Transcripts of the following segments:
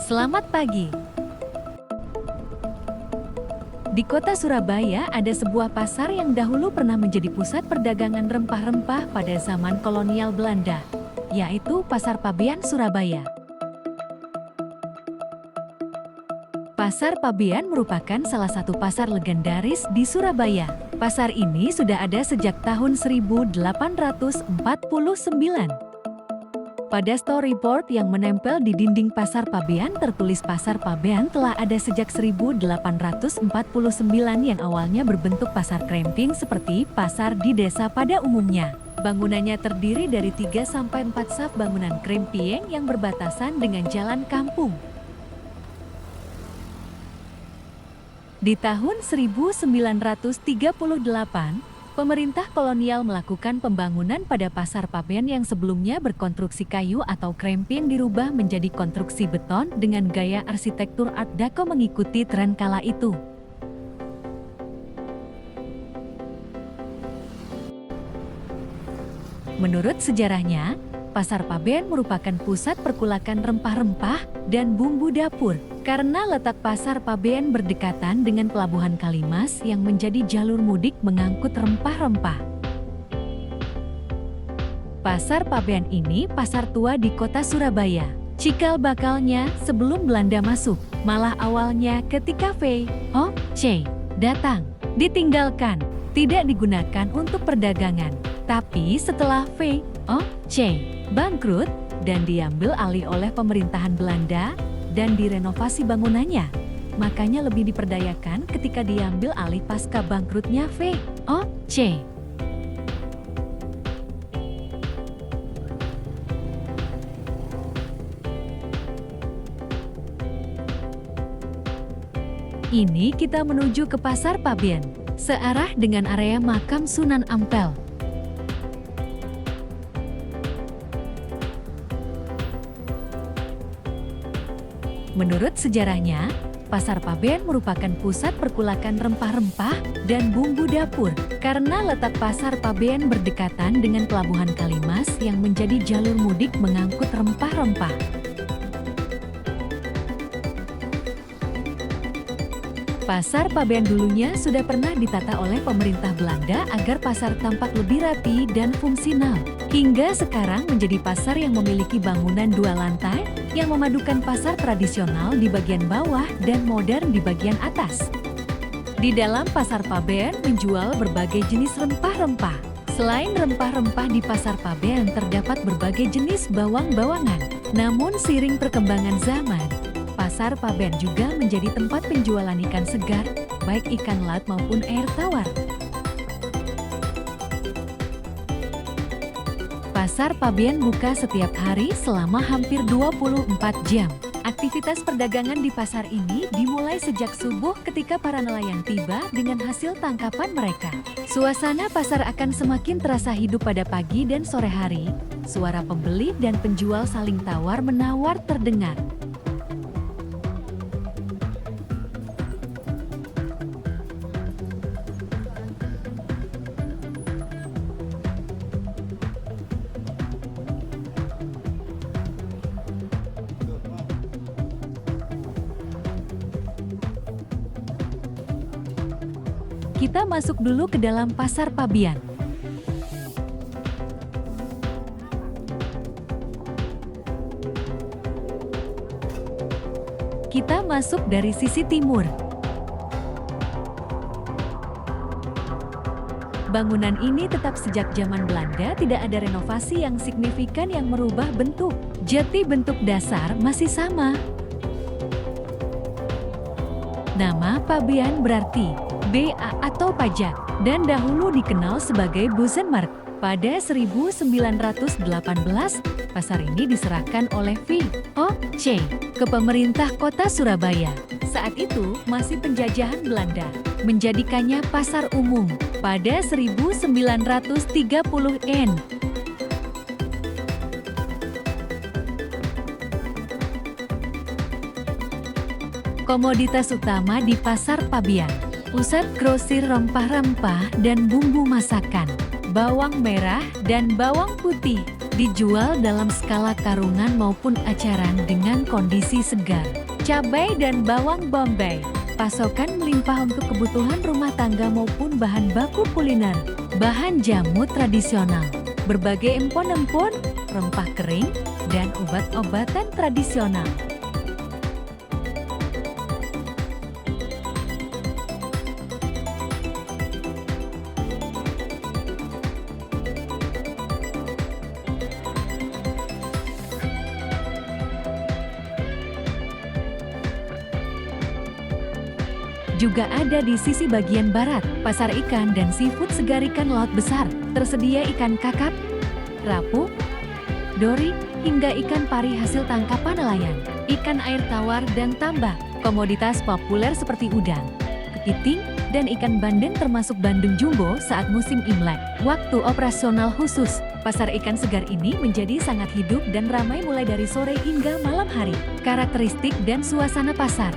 Selamat pagi. Di kota Surabaya ada sebuah pasar yang dahulu pernah menjadi pusat perdagangan rempah-rempah pada zaman kolonial Belanda, yaitu Pasar Pabean Surabaya. Pasar Pabean merupakan salah satu pasar legendaris di Surabaya. Pasar ini sudah ada sejak tahun 1849. Pada storyboard yang menempel di dinding Pasar Pabean tertulis Pasar Pabean telah ada sejak 1849 yang awalnya berbentuk pasar kremping seperti pasar di desa pada umumnya. Bangunannya terdiri dari 3-4 saf bangunan kremping yang berbatasan dengan jalan kampung. Di tahun 1938, pemerintah kolonial melakukan pembangunan pada Pasar Pabean yang sebelumnya berkonstruksi kayu atau kremping dirubah menjadi konstruksi beton dengan gaya arsitektur Art Deco mengikuti tren kala itu. Menurut sejarahnya, Pasar Pabean merupakan pusat perkulakan rempah-rempah dan bumbu dapur, karena letak Pasar Pabean berdekatan dengan Pelabuhan Kalimas yang menjadi jalur mudik mengangkut rempah-rempah. Pasar Pabean ini pasar tua di kota Surabaya. Cikal bakalnya sebelum Belanda masuk, malah awalnya ketika VOC datang, ditinggalkan, tidak digunakan untuk perdagangan. Tapi setelah VOC bangkrut dan diambil alih oleh pemerintahan Belanda dan direnovasi bangunannya, makanya lebih diperdayakan ketika diambil alih pasca bangkrutnya VOC. Ini kita menuju ke Pasar Pabean, searah dengan area makam Sunan Ampel. Menurut sejarahnya, Pasar Pabean merupakan pusat perkulakan rempah-rempah dan bumbu dapur, karena letak Pasar Pabean berdekatan dengan Pelabuhan Kalimas yang menjadi jalur mudik mengangkut rempah-rempah. Pasar Pabean dulunya sudah pernah ditata oleh pemerintah Belanda agar pasar tampak lebih rapi dan fungsional. Hingga sekarang menjadi pasar yang memiliki bangunan 2 lantai yang memadukan pasar tradisional di bagian bawah dan modern di bagian atas. Di dalam Pasar Pabean menjual berbagai jenis rempah-rempah. Selain rempah-rempah di Pasar Pabean terdapat berbagai jenis bawang-bawangan. Namun seiring perkembangan zaman, Pasar Pabean juga menjadi tempat penjualan ikan segar, baik ikan laut maupun air tawar. Pasar Pabean buka setiap hari selama hampir 24 jam. Aktivitas perdagangan di pasar ini dimulai sejak subuh ketika para nelayan tiba dengan hasil tangkapan mereka. Suasana pasar akan semakin terasa hidup pada pagi dan sore hari. Suara pembeli dan penjual saling tawar-menawar terdengar. Kita masuk dulu ke dalam Pasar Pabean. Kita masuk dari sisi timur. Bangunan ini tetap sejak zaman Belanda, tidak ada renovasi yang signifikan yang merubah bentuk. Jati bentuk dasar masih sama. Nama Pabean berarti BA atau pajak, dan dahulu dikenal sebagai Buzenmarkt. Pada 1918, pasar ini diserahkan oleh VOC ke pemerintah kota Surabaya. Saat itu masih penjajahan Belanda, menjadikannya pasar umum pada 1930-an. Komoditas utama di Pasar Pabean: pusat grosir rempah-rempah dan bumbu masakan, bawang merah dan bawang putih, Dijual dalam skala karungan maupun acaran dengan kondisi segar. Cabai dan bawang bombay. Pasokan melimpah untuk kebutuhan rumah tangga maupun bahan baku kuliner. Bahan jamu tradisional. Berbagai empon-empon, rempah kering, dan obat-obatan tradisional. Juga ada di sisi bagian barat, pasar ikan dan seafood segar ikan laut besar. Tersedia ikan kakap, rapu, dori, hingga ikan pari hasil tangkapan nelayan. Ikan air tawar dan tambak, komoditas populer seperti udang, kepiting, dan ikan bandeng termasuk bandeng jumbo saat musim Imlek. Waktu operasional khusus, pasar ikan segar ini menjadi sangat hidup dan ramai mulai dari sore hingga malam hari. Karakteristik dan suasana pasar.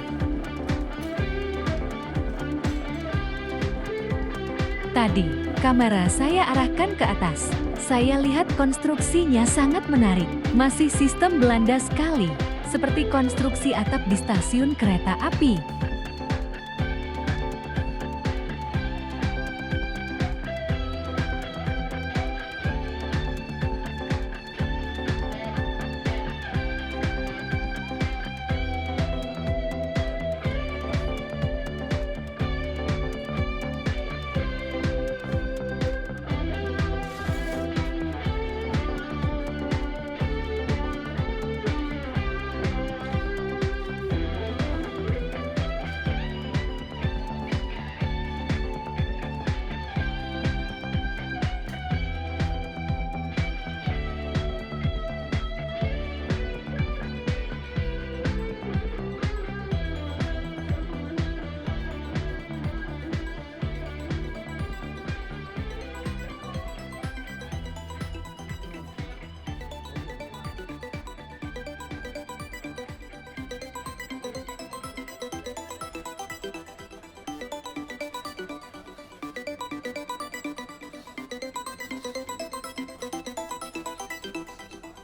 Tadi, kamera saya arahkan ke atas. Saya lihat konstruksinya sangat menarik. Masih sistem Belanda sekali, seperti konstruksi atap di stasiun kereta api.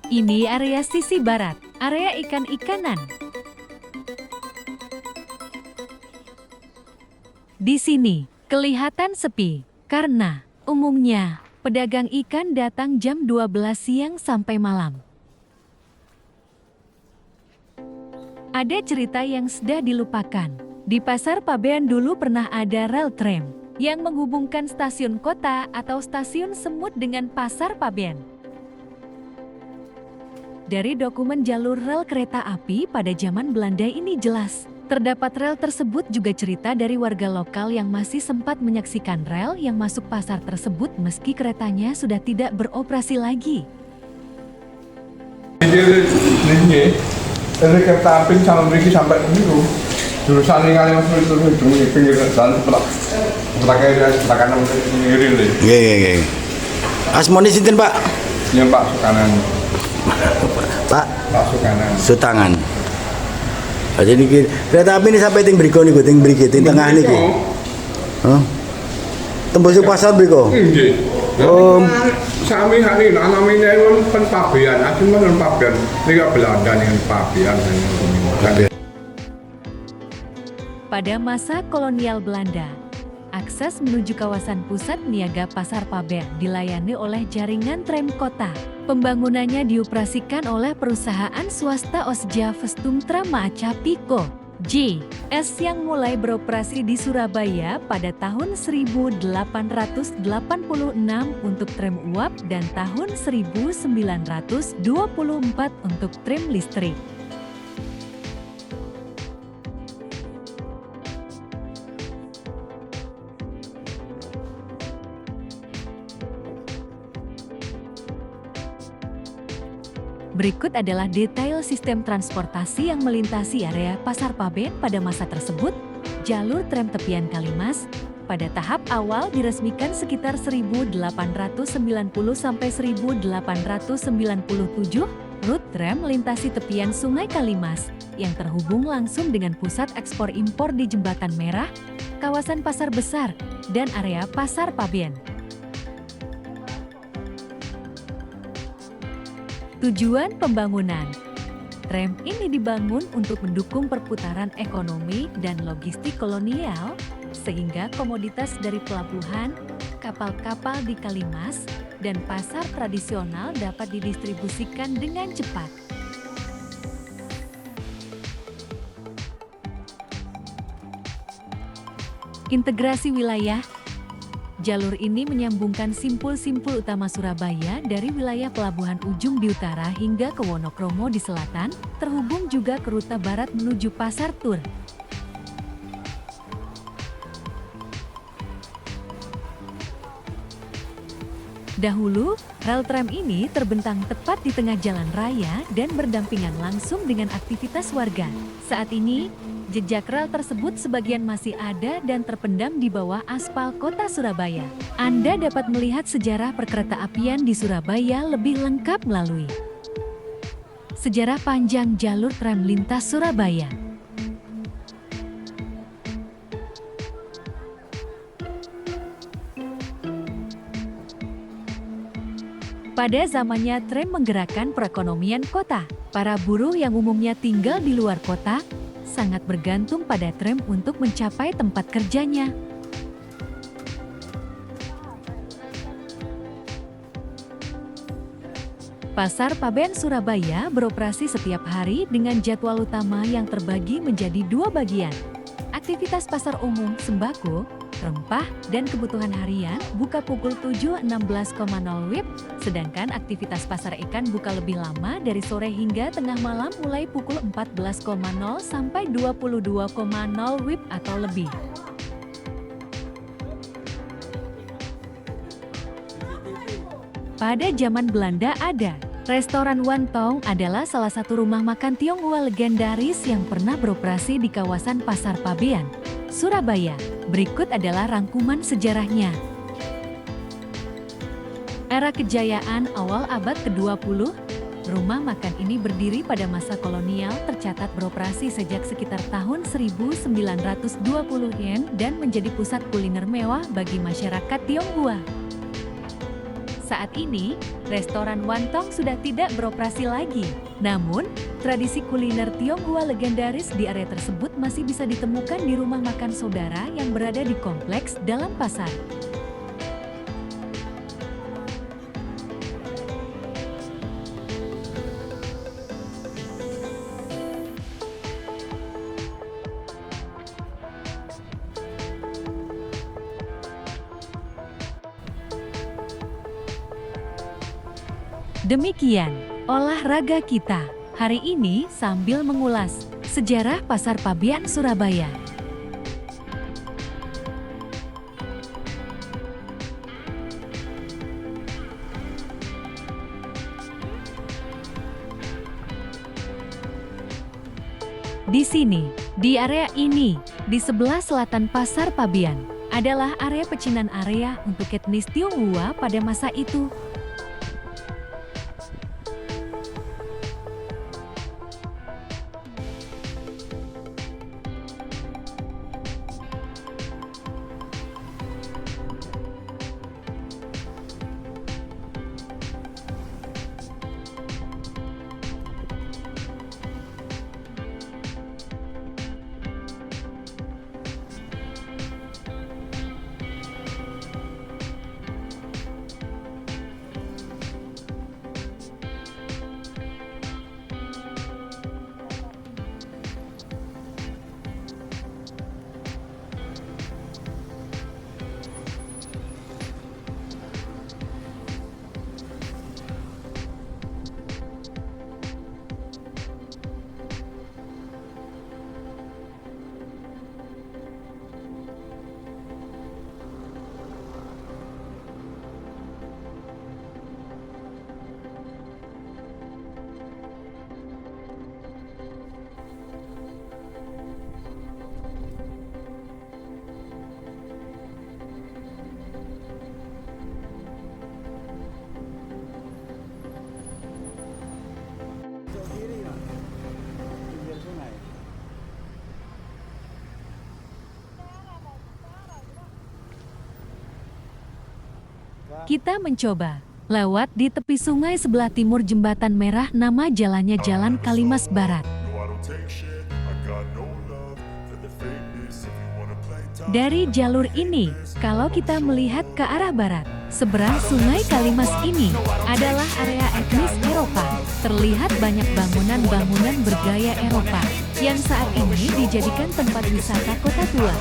Ini area sisi barat, area ikan-ikanan. Di sini, kelihatan sepi, karena umumnya pedagang ikan datang jam 12 siang sampai malam. Ada cerita yang sudah dilupakan. Di Pasar Pabean dulu pernah ada rel tram yang menghubungkan stasiun kota atau stasiun Semut dengan Pasar Pabean. Dari dokumen jalur rel kereta api pada zaman Belanda ini jelas, terdapat rel tersebut juga cerita dari warga lokal yang masih sempat menyaksikan rel yang masuk pasar tersebut meski keretanya sudah tidak beroperasi lagi. Ini kereta api sampai ini jurusan kali masuk itu pinggir jalan sebelah kanan pinggir ini. Iya. Asmoni sinten, Pak? Ya Pak Sukanan. Pak Sukanan. Sutangan. Jadi kereta api ini sampai ting mriko niku, ting mriki, ting tengah niki. Hah? Tembus pasar mriko. Nggih. Sami hari namanya itu kan Pabean, asli kan Pabean. Ini Belanda dengan Pabean. Pada masa kolonial Belanda, akses menuju kawasan pusat niaga Pasar Pabean dilayani oleh jaringan tram kota. Pembangunannya dioperasikan oleh perusahaan swasta Osja Vestumtra Maaca Pico J.S. yang mulai beroperasi di Surabaya pada tahun 1886 untuk tram uap dan tahun 1924 untuk tram listrik. Berikut adalah detail sistem transportasi yang melintasi area Pasar Pabean pada masa tersebut. Jalur tram tepian Kalimas pada tahap awal diresmikan sekitar 1890 sampai 1897. Rute tram melintasi tepian Sungai Kalimas yang terhubung langsung dengan pusat ekspor impor di Jembatan Merah, kawasan Pasar Besar, dan area Pasar Pabean. Tujuan pembangunan. Tram ini dibangun untuk mendukung perputaran ekonomi dan logistik kolonial, sehingga komoditas dari pelabuhan, kapal-kapal di Kalimas, dan pasar tradisional dapat didistribusikan dengan cepat. Integrasi wilayah. Jalur ini menyambungkan simpul-simpul utama Surabaya dari wilayah pelabuhan Ujung di utara hingga ke Wonokromo di selatan, terhubung juga ke rute barat menuju Pasar Tur. Dahulu, rel tram ini terbentang tepat di tengah jalan raya dan berdampingan langsung dengan aktivitas warga. Saat ini, jejak rel tersebut sebagian masih ada dan terpendam di bawah aspal kota Surabaya. Anda dapat melihat sejarah perkeretaapian di Surabaya lebih lengkap melalui sejarah panjang jalur tram lintas Surabaya. Pada zamannya tram menggerakkan perekonomian kota. Para buruh yang umumnya tinggal di luar kota sangat bergantung pada tram untuk mencapai tempat kerjanya. Pasar Pabean Surabaya beroperasi setiap hari dengan jadwal utama yang terbagi menjadi 2 bagian. Aktivitas pasar umum, sembako, rempah, dan kebutuhan harian buka pukul 7.16.00 WIB, sedangkan aktivitas pasar ikan buka lebih lama dari sore hingga tengah malam mulai pukul 14.00 sampai 22.00 WIB atau lebih. Pada zaman Belanda ada restoran Wantong adalah salah satu rumah makan Tionghoa legendaris yang pernah beroperasi di kawasan Pasar Pabean, Surabaya. Berikut adalah rangkuman sejarahnya. Era kejayaan awal abad ke-20, rumah makan ini berdiri pada masa kolonial, tercatat beroperasi sejak sekitar tahun 1920-an dan menjadi pusat kuliner mewah bagi masyarakat Tionghoa. Saat ini, restoran Wantong sudah tidak beroperasi lagi. Namun, tradisi kuliner Tionghoa legendaris di area tersebut masih bisa ditemukan di rumah makan saudara yang berada di kompleks dalam pasar. Demikian olahraga kita hari ini sambil mengulas sejarah Pasar Pabean Surabaya. Di sini, di area ini, di sebelah selatan Pasar Pabean, adalah area pecinan area untuk etnis Tionghoa pada masa itu. Kita mencoba Lewat di tepi sungai sebelah timur Jembatan Merah, nama jalannya Jalan Kalimas Barat. Dari jalur ini, kalau kita melihat ke arah barat, seberang sungai Kalimas ini adalah area etnis Eropa. Terlihat banyak bangunan-bangunan bergaya Eropa yang saat ini dijadikan tempat wisata kota tua.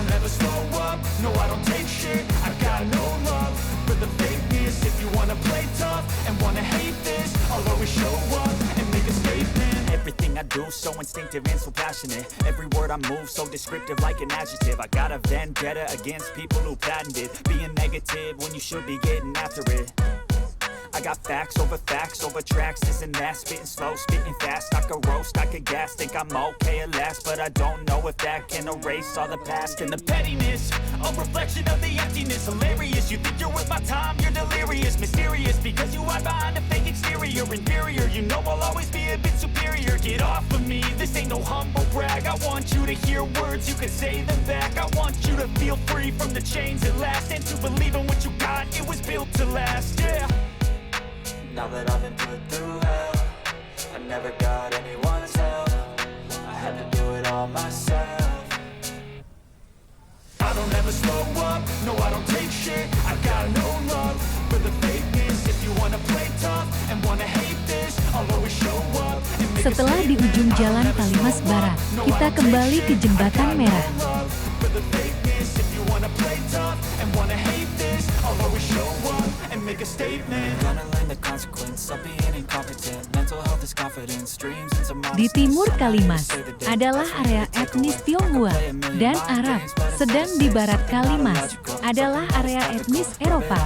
Everything I do so instinctive and so passionate. Every word I move so descriptive like an adjective. I got a vendetta against people who patented being negative when you should be getting after it. I got facts over tracks, this and that, spitting slow, spitting fast. I could roast, I could gas, think I'm okay at last, but I don't know if that can erase all the past and the pettiness. A reflection of the emptiness, hilarious. You think you're worth my time, you're delirious, mysterious, because you hide behind a fake exterior, inferior. You know I'll always be a bit superior. Get off of me, this ain't no humble brag. I want you to hear words, you can say them back. I want you to feel free from the chains at last, and to believe in what you got, it was built to last, yeah. Now that I've been put through hell, I never got anyone's help. I had to do it all myself. I don't ever slow up, no I don't take shit. I got no love for the fakeness. If you wanna play tough and wanna hate this, I'll always show up. Setelah di ujung jalan Kalimas Barat, kita kembali ke Jembatan Merah. For the fakeness, if you wanna play tough and wanna hate this, I'll always show up and make a statement. Gonna learn the consequence of being incompetent. Mental health is confidence, dreams and some Di timur Kalimas adalah area etnis Tionghoa dan Arab, sedang di barat Kalimas adalah area etnis Eropa.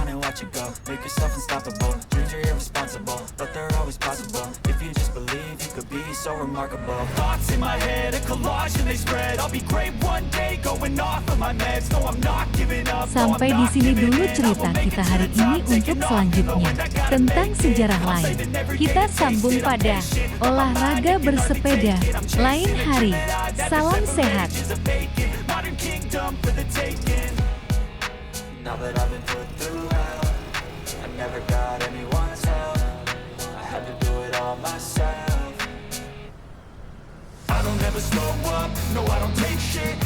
Make yourself unstoppable. Dreams are irresponsible, but they're always possible. If you just believe, you could be so remarkable. Thoughts in my head, a collage and they spread. I'll be great one day, going off of my meds. No, I'm not giving up. Sampai di sini dulu cerita kita hari ini. Untuk selanjutnya, tentang sejarah lain, kita sambung pada olahraga bersepeda lain hari. Salam sehat. Now that I've been put through hell, I never got anyone's help. I had to do it all myself. I don't ever slow up, no I don't take shit.